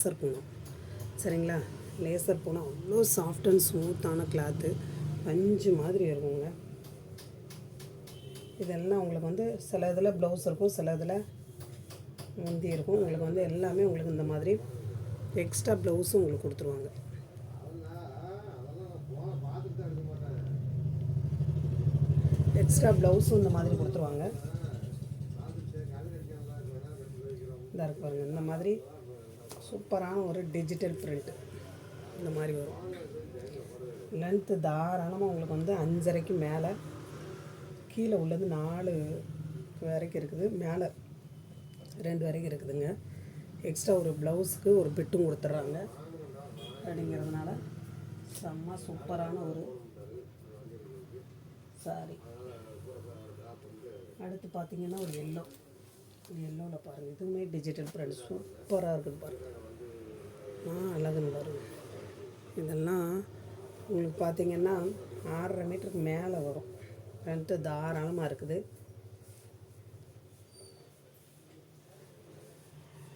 Laser Poonam சரிங்களா. Laser Poonam அவ்வளோ soft and ஸ்மூத்தான cloth, பஞ்சு மாதிரி இருக்குங்க. இதெல்லாம் உங்களுக்கு வந்து சில இதில் ப்ளவுஸ் இருக்கும், சில இதில் முந்தி இருக்கும். உங்களுக்கு வந்து எல்லாமே உங்களுக்கு இந்த மாதிரி எக்ஸ்ட்ரா ப்ளவுஸும் உங்களுக்கு கொடுத்துருவாங்க. எக்ஸ்ட்ரா ப்ளவுஸும் இந்த மாதிரி கொடுத்துருவாங்க. இதாக இருக்கு பாருங்கள், இந்த மாதிரி சூப்பரான ஒரு டிஜிட்டல் பிரிண்ட் இந்த மாதிரி வரும். லென்த்து தாராளமாக உங்களுக்கு வந்து 5.5க்கு மேலே, கீழே உள்ளது 4 வரைக்கும் இருக்குது, மேலே 2 வரைக்கும் இருக்குதுங்க. எக்ஸ்ட்ரா ஒரு ப்ளவுஸுக்கு ஒரு பிட்டும் கொடுத்துட்றாங்க. அப்படிங்கிறதுனால செம்ம சூப்பரான ஒரு சாரி. அடுத்து பார்த்திங்கன்னா ஒரு எல்லோவில் பாருங்கள், இதுவுமே டிஜிட்டல் பிரிண்ட் சூப்பராக இருக்குது பாருங்கள். அழகுன்னு பாருங்கள். இதெல்லாம் உங்களுக்கு பார்த்திங்கன்னா 6.5 மீட்டருக்கு மேலே வரும். லென்த்து தாராளமாக இருக்குது.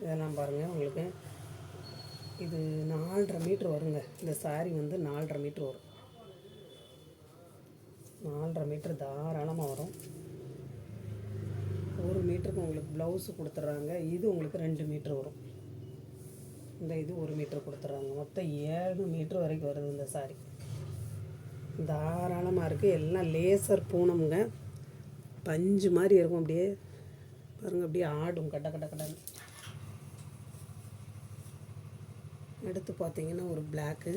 இதெல்லாம் பாருங்கள், உங்களுக்கு இது 4.5 மீட்ரு வருங்க. இந்த சாரீ வந்து 4.5 மீட்ரு வரும். 4.5 மீட்ரு தாராளமாக வரும். 1 மீட்டருக்கு உங்களுக்கு ப்ளவுஸு கொடுத்துட்றாங்க. இது உங்களுக்கு 2 மீட்ரு வரும். இந்த இது 1 மீட்ரு கொடுத்துட்றாங்க. மொத்தம் 7 மீட்ரு வரைக்கும் வருது இந்த சாரீ. தாராளமாக இருக்குது. எல்லாம் லேசர் பூனமுங்க, பஞ்சு மாதிரி இருக்கும். அப்படியே பாருங்கள், அப்படியே ஆடும் கட்ட கட்ட கட்டன்னு. அடுத்து பார்த்திங்கன்னா ஒரு பிளாக்கு.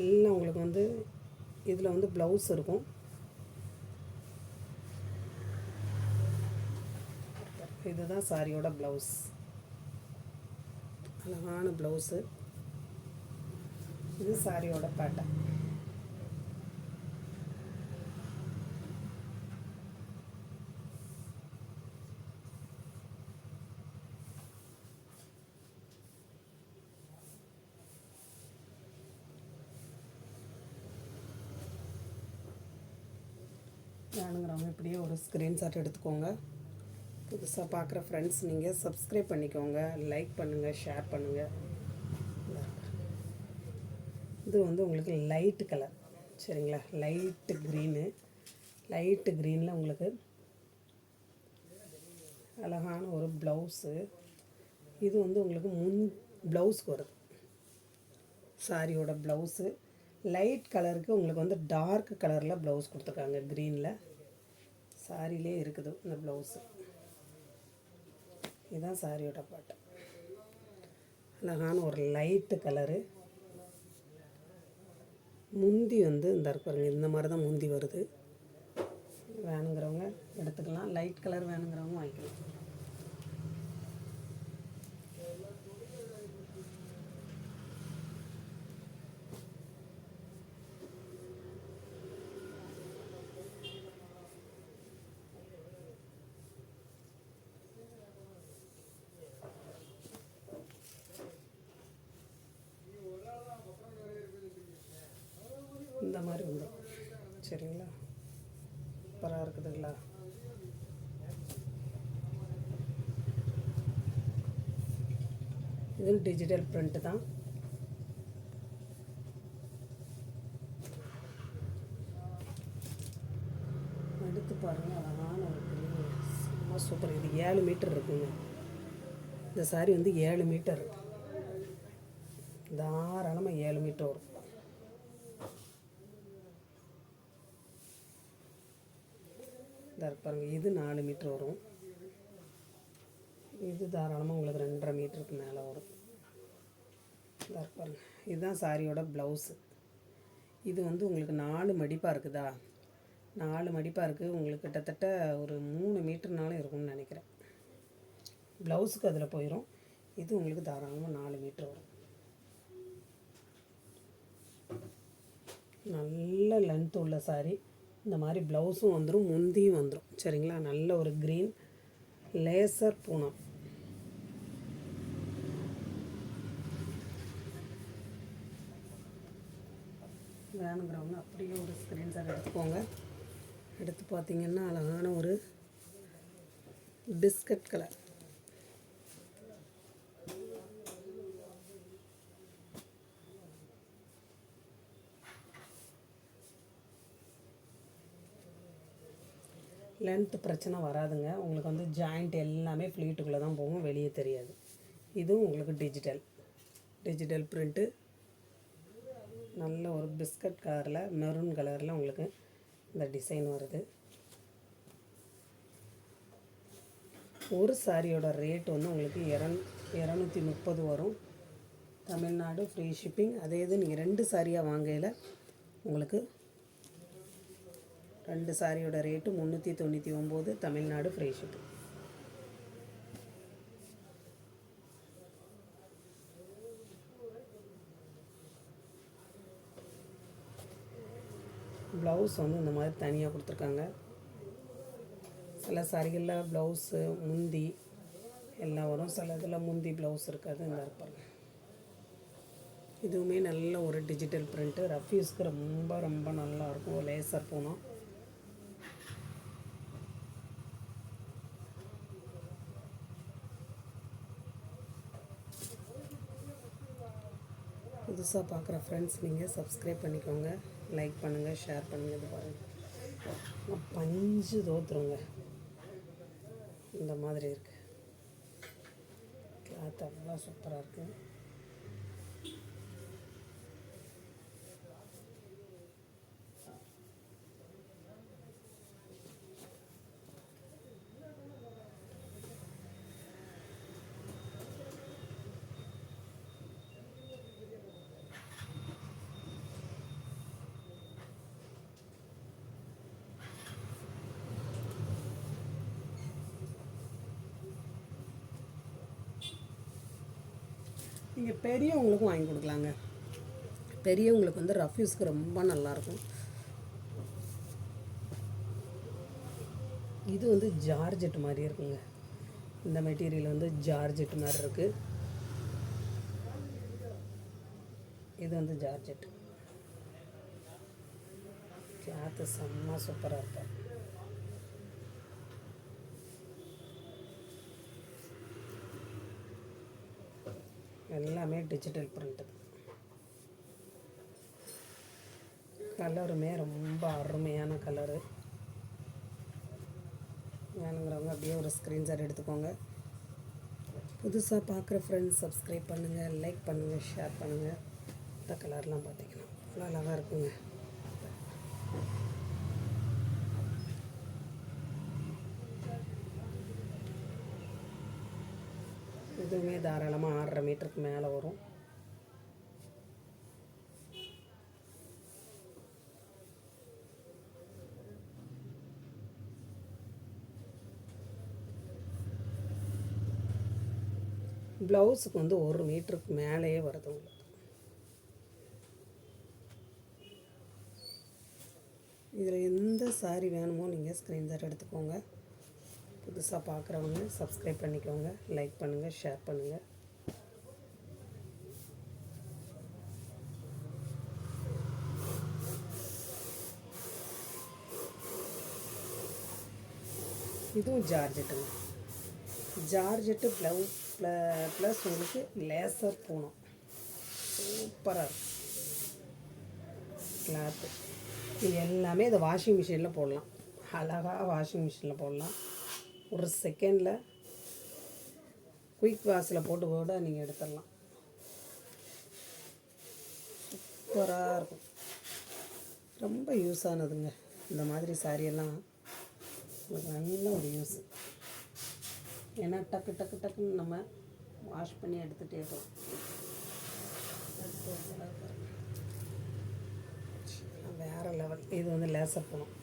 எல்லாம் உங்களுக்கு வந்து இதில் வந்து ப்ளவுஸ் இருக்கும். இதுதான் சாரியோட ப்ளவுஸ். அழகான ப்ளவுஸு. இது சாரியோட பேட்டர்ன். வேணுங்கிறவங்க இப்படியே ஒரு ஸ்க்ரீன்ஷாட் எடுத்துக்கோங்க. புதுசாக பார்க்குற ஃப்ரெண்ட்ஸ் நீங்கள் சப்ஸ்கிரைப் பண்ணிக்கோங்க, லைக் பண்ணுங்கள், ஷேர் பண்ணுங்கள். இது வந்து உங்களுக்கு லைட்டு கலர் சரிங்களா, லைட்டு க்ரீனு. லைட்டு க்ரீனில் உங்களுக்கு அழகான ஒரு ப்ளவுஸு. இது வந்து உங்களுக்கு ப்ளவுஸ்க்கு வருது. சாரியோட ப்ளவுஸு லைட் கலருக்கு உங்களுக்கு வந்து டார்க் கலரில் ப்ளவுஸ் கொடுத்துருக்காங்க. க்ரீனில் சாரிலே இருக்குது இந்த ப்ளவுஸு. இதுதான் சாரியோட பாட்டு. அழகான ஒரு லைட்டு கலரு. முந்தி வந்து இந்த பாருங்க, இந்த மாதிரி தான் முந்தி வருது. வேணுங்கிறவங்க எடுத்துக்கலாம். லைட் கலர் வேணுங்கிறவங்க வாங்கிக்கலாம். இந்த மாதிரி வந்துடும் சரிங்களா. சூப்பராக இருக்குதுங்களா. இது டிஜிட்டல் பிரிண்ட்டு தான். அடுத்து பாருங்கள், அழகான ஒரு ரொம்ப சூப்பர். இது 7 மீட்டர் இருக்குங்க. இந்த சாரி வந்து 7 மீட்டர் தாராளமாக 7 மீட்டர் வரும். பாருங்கள், இது 4 மீட்ரு வரும். இது தாராளமாக உங்களுக்கு 2.5 மீட்டருக்கு மேலே வரும். பாருங்கள், இதுதான் சாரியோட ப்ளவுஸு. இது வந்து உங்களுக்கு 4 மடிப்பாக இருக்குதா, 4 மடிப்பாக இருக்குது. உங்களுக்கு கிட்டத்தட்ட ஒரு 3 மீட்டர்னாலும் இருக்கும்னு நினைக்கிறேன். ப்ளவுஸுக்கு அதில் போயிடும். இது உங்களுக்கு தாராளமாக 4 மீட்ரு வரும். நல்ல லென்த் உள்ள சாரி. இந்த மாதிரி ப்ளவுஸும் வந்துடும், முந்தியும் வந்துடும் சரிங்களா. நல்ல ஒரு க்ரீன் லேசர் பூனம். வேணுங்கிறவங்க அப்படியே ஒரு ஸ்க்ரீன்ஷாட் எடுத்துக்கோங்க. எடுத்து பார்த்திங்கன்னா அழகான ஒரு பிஸ்கட் கலர். லென்த் பிரச்சனை வராதுங்க. உங்களுக்கு வந்து ஜாயிண்ட் எல்லாமே ஃப்ளீட்டுக்குள்ளே தான் போகும், வெளியே தெரியாது. இதுவும் உங்களுக்கு டிஜிட்டல் பிரிண்ட்டு. நல்ல ஒரு பிஸ்கட் கலரில், மெரூன் கலரில் உங்களுக்கு இந்த டிசைன் வருது. ஒரு சாரியோட ரேட் வந்து உங்களுக்கு 230 வரும். Tamil Nadu free shipping. அதே இது நீங்கள் 2 சாரியாக வாங்கையில் உங்களுக்கு 2 சாரியோட rate 399, Tamil Nadu free shipping. Blouse வந்து இந்த மாதிரி தனியாக கொடுத்துருக்காங்க. சில சாரிகளில் ப்ளவுஸு முந்தி எல்லாம் வரும், சில இதில் முந்தி ப்ளவுஸ் இருக்காது. இந்த இருப்பாங்க. இதுவுமே நல்ல ஒரு டிஜிட்டல் பிரிண்ட்டு. ரஃப் யூஸ்க்கு ரொம்ப ரொம்ப நல்லாயிருக்கும். லேசர் பூனம். புதுசாக பார்க்குற ஃப்ரெண்ட்ஸ் நீங்கள் சப்ஸ்கிரைப் பண்ணிக்கோங்க, லைக் பண்ணுங்கள், ஷேர் பண்ணுங்கள். இது பாருங்கள், பஞ்சு தோத்துருங்க. இந்த மாதிரி இருக்குது. கிளாத் அவ்வளோ சூப்பராக இருக்குது. நீங்கள் பெரியவங்களுக்கும் வாங்கி கொடுக்கலாங்க. பெரியவங்களுக்கு வந்து ரஃப் யூஸ்க்கு ரொம்ப நல்லாயிருக்கும். இது வந்து ஜார்ஜெட் மாதிரி இருக்குங்க. இந்த மெட்டீரியல் வந்து ஜார்ஜெட் மாதிரி இருக்குது. இது வந்து ஜார்ஜெட். கிளாத்து செம்ம சூப்பராக இருக்கும். எல்லாமே டிஜிட்டல் பிரிண்ட்டு. கலருமே ரொம்ப அருமையான கலரு. வேணுங்கிறவங்க அப்படியே ஒரு ஸ்க்ரீன்ஷாட் எடுத்துக்கோங்க. புதுசாக பார்க்குற ஃப்ரெண்ட்ஸ் சப்ஸ்கிரைப் பண்ணுங்கள், லைக் பண்ணுங்கள், ஷேர் பண்ணுங்கள். இந்த கலர்லாம் பார்த்திங்கன்னா அவ்வளோ அழகாக இருக்குங்க. இதுவுமே தாராளமாக 6.5 மீட்டருக்கு மேலே வரும். ப்ளவுஸுக்கு வந்து 1 மீட்டருக்கு மேலேயே வருது உங்களுக்கு. இதில் எந்த சாரி வேணுமோ நீங்கள் ஸ்க்ரீன்ஷாட் எடுத்துக்கோங்க. புதுசாக பார்க்குறவங்க சப்ஸ்கிரைப் பண்ணிக்கோங்க, லைக் பண்ணுங்கள், ஷேர் பண்ணுங்கள். இதுவும் ஜார்ஜெட்டுங்க. ஜார்ஜெட்டு ப்ளஸ் உங்களுக்கு லேசர் பூனம். சூப்பராக இருக்கும் கிளாத்து. இது எல்லாமே இதை வாஷிங் மிஷினில் போடலாம். அழகாக வாஷிங் மிஷினில் போடலாம். ஒரு செகண்டில் குயிக் வாஷில் போட்டு கூட நீங்கள் எடுத்துடலாம். சூப்பராக இருக்கும். ரொம்ப யூஸ் ஆனதுங்க. இந்த மாதிரி சாரியெல்லாம் உங்களுக்கு நல்ல ஒரு யூஸ். ஏன்னா டக்கு டக்கு டக்குன்னு நம்ம வாஷ் பண்ணி எடுத்துகிட்டே இருக்கலாம். வேறு லெவல். இது வந்து லேசர் பூனம்.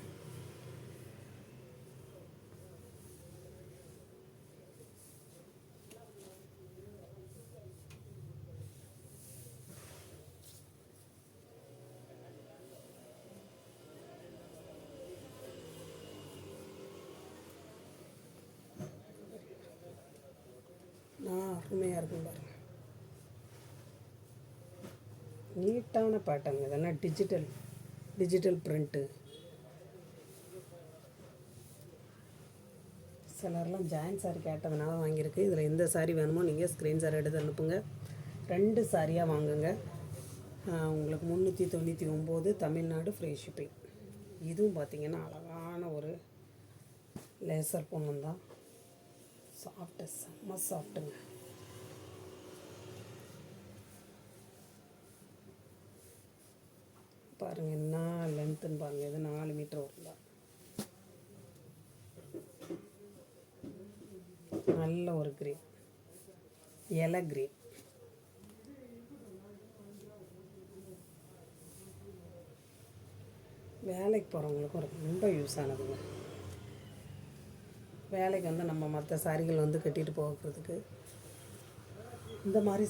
அருமையாக இருக்கும் பாருங்கள். நீட்டான பேட்டர்ன். இதெல்லாம் டிஜிட்டல் பிரிண்ட்டு. சிலர்லாம் ஜாயின் சாரி கேட்டதுனால வாங்கியிருக்கு. இதில் எந்த சாரி வேணுமோ நீங்கள் ஸ்க்ரீன்ஷாட் எடுத்து அனுப்புங்க. 2 சாரியாக வாங்குங்க. உங்களுக்கு 399 தமிழ்நாடு ஃப்ரீ ஷிப்பிங். இதுவும் பார்த்திங்கன்னா அழகான ஒரு லேசர் பொண்ணும் தான். சாஃப்ட்டு, செம்ம சாஃப்ட்டுங்க. பாருங்கள் என்ன லென்த்துன்னு பாருங்கள். இது 4 மீட்டர் வருதா. நல்ல ஒரு கிரீன், இலை கிரீன். வேலைக்கு போகிறவங்களுக்கும் ரொம்ப யூஸ் ஆனதுங்க. வேலைக்கு நம்ம மற்ற சாரிகள் கட்டிட்டு போகிறதுக்கு இந்த மாதிரி